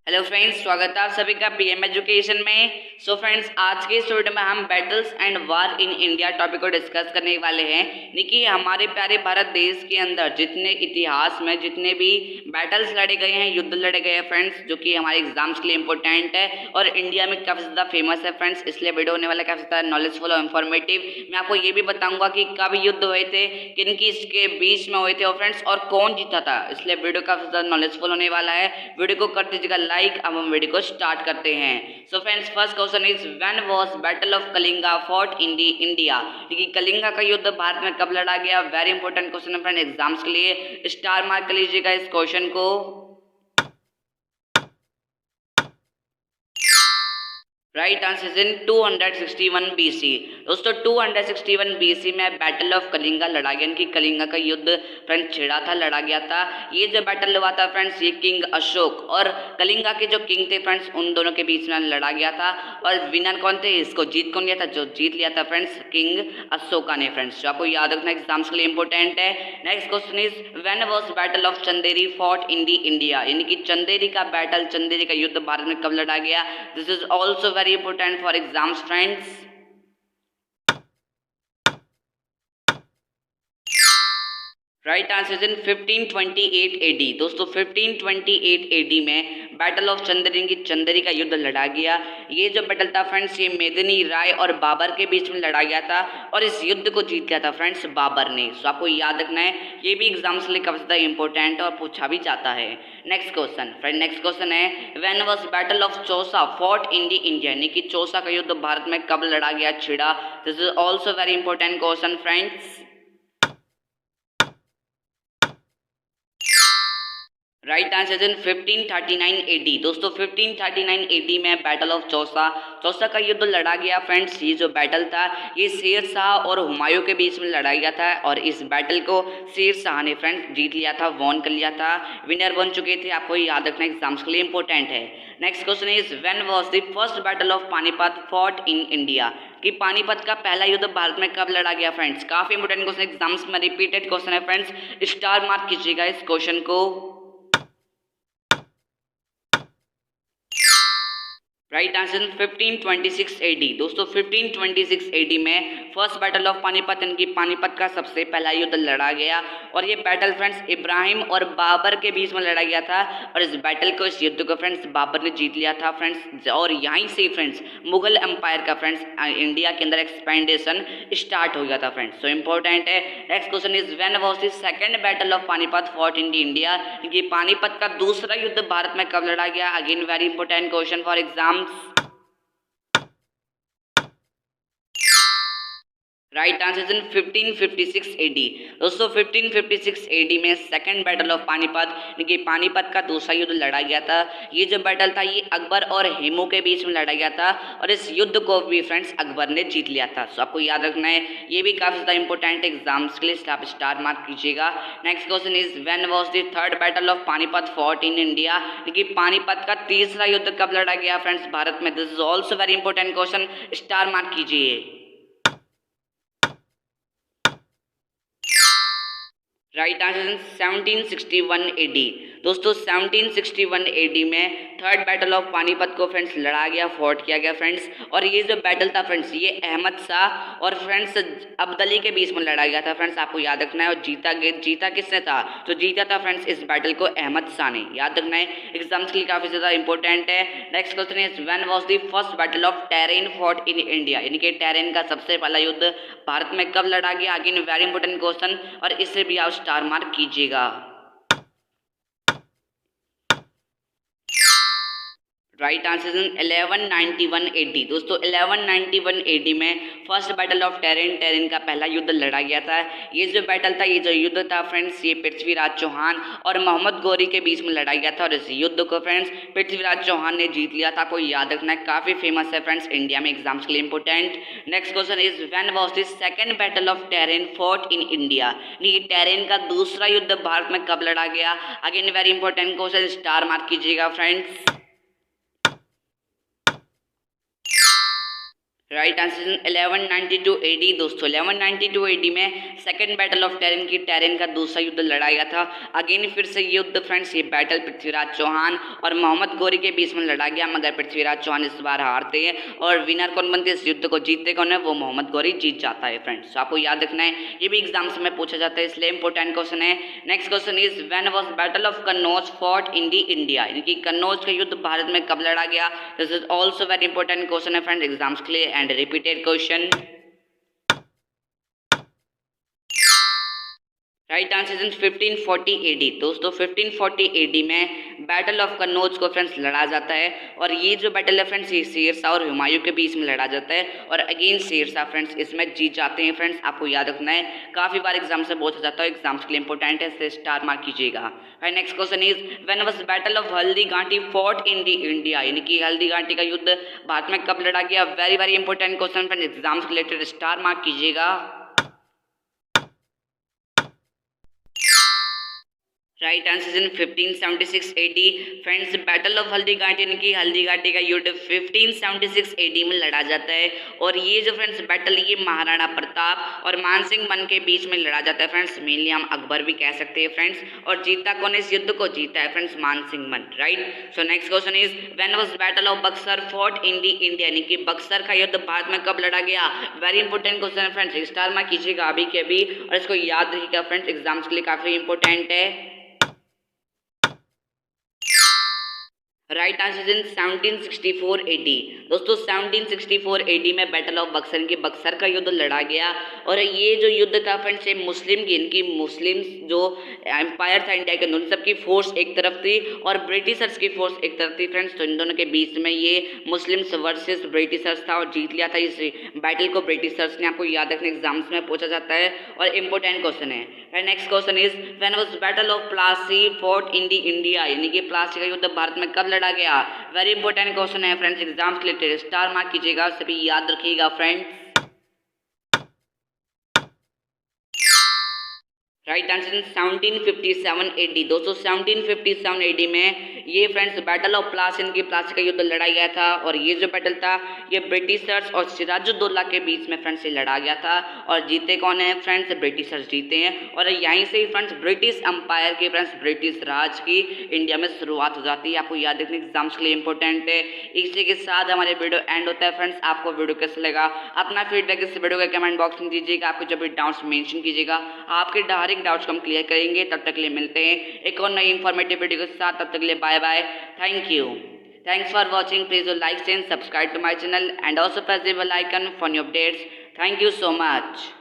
Hello friends, स्वागत है आप सभी का पीएम एजुकेशन में। सो फ्रेंड्स, आज के इस वीडियो में हम battles and war in India topic को डिस्कस करने वाले हैं। देखिए, हमारे प्यारे भारत देश के अंदर जितने इतिहास में जितने भी बैटल्स लड़े गए हैं, युद्ध लड़े गए हैं फ्रेंड्स, जो कि हमारे एग्जाम्स के लिए इंपॉर्टेंट है और इंडिया में काफ़ी ज़्यादा फेमस है फ्रेंड्स, इसलिए वीडियो होने वाला है काफ़ी ज़्यादा नॉलेजफुल और इन्फॉर्मेटिव। मैं आपको ये भी बताऊंगा कि कब युद्ध हुए थे, किन की इसके बीच में हुए थे और फ्रेंड्स और कौन जीता था, इसलिए वीडियो काफ़ी ज़्यादा नॉलेजफुल होने वाला है। वीडियो को कर दीजिएगा लाइक। अब हम वीडियो को स्टार्ट करते हैं। So friends, first question is when was battle of Kalinga fought in the India. देखिए, कलिंगा का युद्ध भारत में कब लड़ा गया, वेरी इंपॉर्टेंट क्वेश्चन है फ्रेंड एग्जाम्स के लिए। स्टार मार्क कर लीजिएगा इस क्वेश्चन को। Right answer is in 261 BC। दोस्तों, 261 BC में बैटल ऑफ कलिंगा लड़ा गया, इनकी कलिंगा का युद्ध फ्रेंड छिड़ा था, लड़ा गया था। ये जो बैटल हुआ था फ्रेंड्स, ये किंग अशोक और कलिंगा के जो किंग थे फ्रेंड्स, उन दोनों के बीच में लड़ा गया था। और विनर कौन थे, इसको जीत कौन लिया था, जो जीत लिया था फ्रेंड्स, किंग अशोका ने फ्रेंड्स, जो आपको याद रखना एग्जाम्स के लिए इंपॉर्टेंट है। Next question is when was battle of Chanderi fought in the India. यानी कि चंदेरी का बैटल, चंदेरी का युद्ध भारत में कब लड़ा गया। This is also very important for exams friends। Right answer in 1528 AD। दोस्तों, 1528 AD में बैटल ऑफ चंदेरी की चंदेरी का युद्ध लड़ा गया। ये जो बैटल था फ्रेंड्स, ये मेदिनी राय और बाबर के बीच में लड़ा गया था और इस युद्ध को जीत गया था फ्रेंड्स बाबर ने। सो आपको याद रखना है, ये भी एग्जाम्स के लिए काफी ज्यादा इंपॉर्टेंट है और पूछा भी जाता है। Next question friend, next question है when was battle of Chausa fought in the India. यानी कि चौसा का युद्ध भारत में कब लड़ा गया, छिड़ा। This is also very important question friends. Right answer in 1539 AD। दोस्तों, 1539 AD में बैटल ऑफ चौसा, चौसा का युद्ध लड़ा गया फ्रेंड्स। ये जो बैटल था, ये शेर शाह और हुमायूं के बीच में लड़ा गया था और इस बैटल को शेर शाह ने फ्रेंड्स जीत लिया था, वॉन कर लिया था, विनर बन चुके थे। आपको याद रखना एग्जाम्स के लिए इंपॉर्टेंट है। Next question is when was the first battle of Panipat fought in India. कि पानीपत का पहला युद्ध भारत में कब लड़ा गया फ्रेंड्स, काफी इंपॉर्टेंट क्वेश्चन एग्जाम्स में रिपीटेड क्वेश्चन है फ्रेंड्स, स्टार मार्क कीजिएगा इस क्वेश्चन को। Right answer 1526 AD। दोस्तों, 1526 AD में फर्स्ट बैटल ऑफ पानीपत, इनकी पानीपत का सबसे पहला युद्ध लड़ा गया और ये बैटल फ्रेंड्स इब्राहिम और बाबर के बीच में लड़ा गया था और इस बैटल को, इस युद्ध को फ्रेंड्स बाबर ने जीत लिया था फ्रेंड्स। और यहीं से फ्रेंड्स मुगल एम्पायर का फ्रेंड्स इंडिया के अंदर एक्सपेंडेशन स्टार्ट हो गया था फ्रेंड्स, सो इंपॉर्टेंट है। Next question is when was the second battle of Panipat fought in India. ये पानीपत का दूसरा युद्ध भारत में कब लड़ा गया, again very important question for exam. Right answer in 1556 AD। दोस्तों, 1556 AD में सेकंड बैटल ऑफ पानीपत, यानी पानीपत का दूसरा युद्ध लड़ा गया था। ये जो बैटल था, ये अकबर और हेमू के बीच में लड़ा गया था और इस युद्ध को भी फ्रेंड्स अकबर ने जीत लिया था। सो आपको याद रखना है, ये भी काफी ज्यादा इंपॉर्टेंट एग्जाम्स के लिए, आप स्टार मार्क कीजिएगा। Next question is when was the third battle of Panipat fought in India. यानी पानीपत का तीसरा युद्ध कब लड़ा गया फ्रेंड्स भारत में। This is also very important question, star mark कीजिए। Right answer 1761 AD। दोस्तों, 1761 AD में थर्ड बैटल ऑफ पानीपत को फ्रेंड्स लड़ा गया, फोर्ट किया गया फ्रेंड्स। और ये जो बैटल था फ्रेंड्स, ये अहमद शाह और फ्रेंड्स अब्दली के बीच में लड़ा गया था फ्रेंड्स, आपको याद रखना है। और जीता किसने था, तो जीता था फ्रेंड्स इस बैटल को अहमद शाह ने, याद रखना है, एग्जाम्स के लिए काफी ज्यादा इंपॉर्टेंट है। Next question is when was the first battle of Tarain fought in India. यानी कि टेरेन का सबसे पहला युद्ध भारत में कब लड़ा गया, अगेन वेरी इंपॉर्टेंट क्वेश्चन और इसे भी आप स्टार मार्क कीजिएगा। Right answer 1191 AD। दोस्तों, 1191 AD में first battle of terrain, terrain का पहला युद्ध लड़ा गया था। ये जो बैटल था, ये जो युद्ध था फ्रेंड्स, ये पृथ्वीराज चौहान और मोहम्मद गौरी के बीच में लड़ा गया था और इस युद्ध को फ्रेंड्स पृथ्वीराज चौहान ने जीत लिया था। कोई याद रखना है, काफी फेमस है फ्रेंड्स, इंडिया में एग्जाम्स के लिए important. Next question is when was the second battle of Tarain fought in India. ये टेरेन का दूसरा युद्ध भारत में कब लड़ा गया, again very important question, star mark कीजिएगा फ्रेंड्स। Right answer 1192 AD. दोस्तों 1192 एडी में सेकंड बैटल ऑफ टेरिन की टेरिन का दूसरा युद्ध लड़ा गया था। अगेन फिर से ये युद्ध फ्रेंड्स, ये बैटल पृथ्वीराज चौहान और मोहम्मद गौरी के बीच में लड़ा गया, मगर पृथ्वीराज चौहान इस बार हारते हैं और विनर कौन बनते हैं, इस युद्ध को जीतते कौन है, वो मोहम्मद गौरी जीत जाता है फ्रेंड्स। तो आपको याद रखना है, ये भी एग्जाम्स में पूछा जाता है, इसलिए इंपॉर्टेंट क्वेश्चन है। Next question is when was battle of Kannauj fought in the India, यानी कि कन्नौज का युद्ध भारत में कब लड़ा गया। This is also very important question है फ्रेंड्स एग्जाम्स के लिए and repeated question. Right answer is 1540 AD. दोस्तों 1540 एडी में बैटल ऑफ कन्नौज को फ्रेंड्स लड़ा जाता है और ये जो बैटल है फ्रेंड्स, ये शेरशाह और हुमायूं के बीच में लड़ा जाता है और अगेन शेरशाह फ्रेंड्स इसमें जीत जाते हैं फ्रेंड्स। आपको याद रखना है, काफी बार एग्जाम से पूछा जाता है, एग्जाम्स के लिए इंपॉर्टेंट है, इसे स्टार मार्क कीजिएगा। Next question is when was battle of Haldi घाटी फॉट इन दी इंडिया, यानी कि हल्दी घाटी का युद्ध भारत में कब लड़ा गया। Very very important question friends, exams related star mark कीजिएगा। Right answer in 1576 AD. Friends battle of Haldi Ghati, यानी कि हल्दी घाटी का युद्ध 1576 एडी में लड़ा जाता है और ये जो फ्रेंड्स बैटल, ये महाराणा प्रताप और मानसिंह मन के बीच में लड़ा जाता है फ्रेंड्स, मेनली हम अकबर भी कह सकते हैं फ्रेंड्स। और जीता कौन इस युद्ध को, जीता है फ्रेंड्स मानसिंह मन। Right, so next question is when was battle of Buxar fought in the India, यानी कि बक्सर का युद्ध भारत में कब लड़ा गया। वेरी इंपॉर्टेंट क्वेश्चन है फ्रेंड्स, स्टार मार्क कीजिएगा अभी के अभी और इसको याद रखिएगा फ्रेंड्स, एग्जाम्स के लिए काफी इंपॉर्टेंट है। Right answer in 1764 AD. दोस्तों 1764 एडी में बैटल ऑफ बक्सर की बक्सर का युद्ध लड़ा गया और ये जो युद्ध था फ्रेंड्स, ये मुस्लिम की, इनकी मुस्लिम जो एम्पायर था इंडिया के, उन सबकी फोर्स एक तरफ थी और ब्रिटिशर्स की फोर्स एक तरफ थी फ्रेंड्स। तो इन दोनों के बीच में ये मुस्लिम्स वर्सेस ब्रिटिशर्स था और जीत लिया था इस बैटल को ब्रिटिशर्स ने। आपको याद रखना, एग्जाम्स में पूछा जाता है और इंपॉर्टेंट क्वेश्चन है। Next question is when was battle of Plassey fought in the India, यानी कि प्लासी का युद्ध भारत में कब लड़ा गया। वेरी इंपॉर्टेंट क्वेश्चन है फ्रेंड्स, एग्जाम्स के लिए स्टार मार्क कीजिएगा, सभी याद रखिएगा फ्रेंड्स। Right answer 1757 AD. दोस्तों 1757 एडी में ये फ्रेंड्स बैटल ऑफ प्लासी, इनकी प्लासी का युद्ध लड़ा गया था और ये जो बैटल था, ये ब्रिटिशर्स और सिराजुद्दौला के बीच में फ्रेंड्स ये लड़ा गया था और जीते कौन है फ्रेंड्स, ब्रिटिशर्स जीते हैं। और यहीं से ही फ्रेंड्स ब्रिटिश अंपायर के फ्रेंड्स, ब्रिटिश राज की इंडिया में शुरुआत हो जाती है। आपको याद रखना, एग्जाम्स के लिए इंपॉर्टेंट है। इसी के साथ हमारे वीडियो एंड होता है फ्रेंड्स। आपको वीडियो कैसा लगा, अपना फीडबैक इस वीडियो के कमेंट बॉक्स में दीजिएगा। आपको जो भी डाउट्स मेंशन कीजिएगा, आपके डाउट्स को हम क्लियर करेंगे। तब तक के लिए मिलते हैं एक और नई इंफॉर्मेटिव वीडियो के साथ, तब तक के लिए bye bye, thank you, thanks for watching. Please do like and subscribe to my channel and also press the bell icon for new updates. Thank you so much.